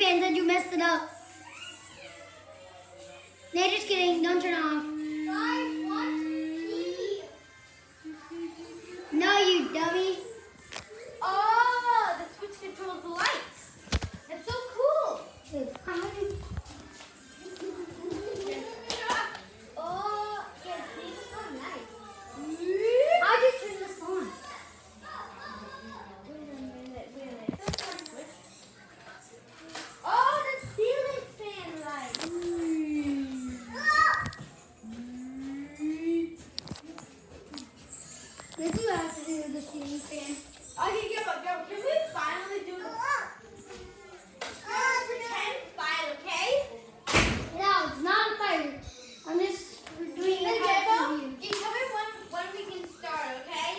fan said you messed it up. No, just kidding. Don't turn it off. No, you dummy. Oh, the switch controls the lights. That's so cool. Oh, yeah, see, it's so nice. I'll just turn this on. Wait a minute. Oh, the ceiling fan light. What do you have to do with the ceiling fan? Okay, go. Can we finally do the pretend fight, okay? No, it's not a fight. I'm just doing Hey, it Gabo, for you. can you tell me when we can start, okay?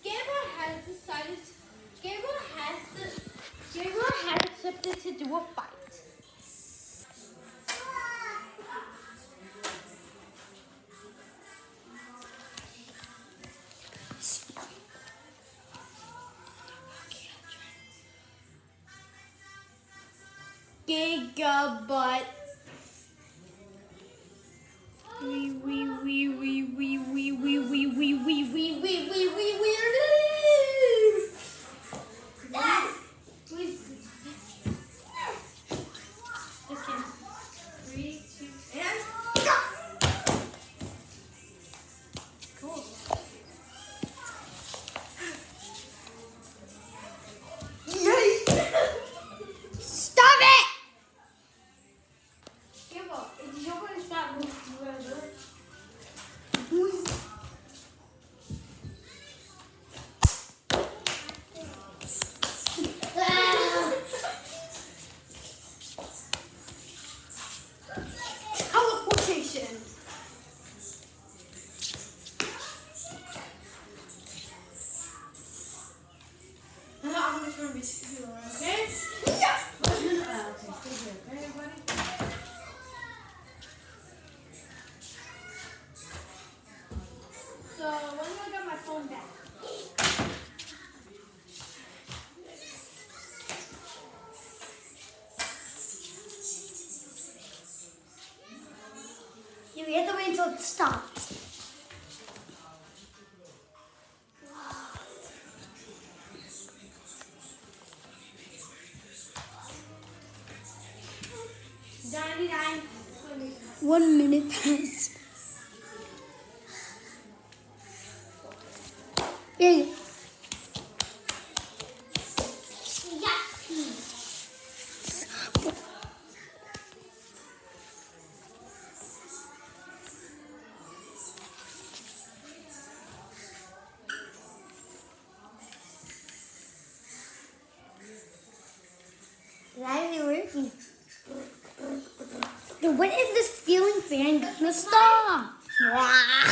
Gabo has accepted to do a fight. Gigabutt. Just kidding. 3, 2, and go! Cool. Stop it! Gabo, if you're going to stop moving, you're going to do it. Teleportation. I'm just going to be still, okay? Yeah. Okay, buddy. So, when do I get my phone back? You have to wait until it stops. $99. 1 minute passed. Yeah. Why is it working? Dude, when is this ceiling fan gonna stop?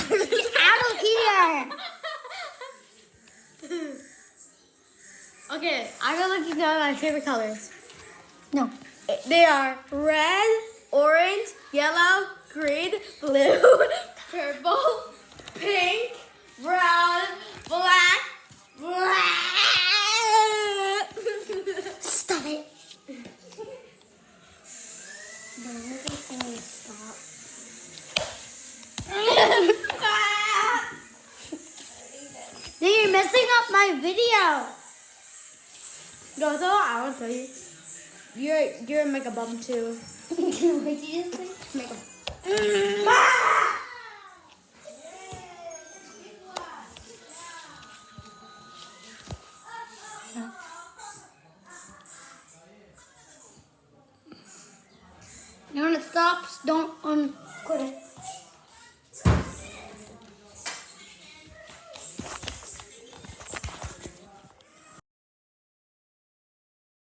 Get out of here! Okay, I'm gonna look at my favorite colors. No. They are red, orange, yellow, green, blue, purple, pink, brown, black. Stop it. No, it's gonna stop. Then you're messing up my video. No, so I will tell you. You're a mega bum too. What did you just say? Mega. When it stops, don't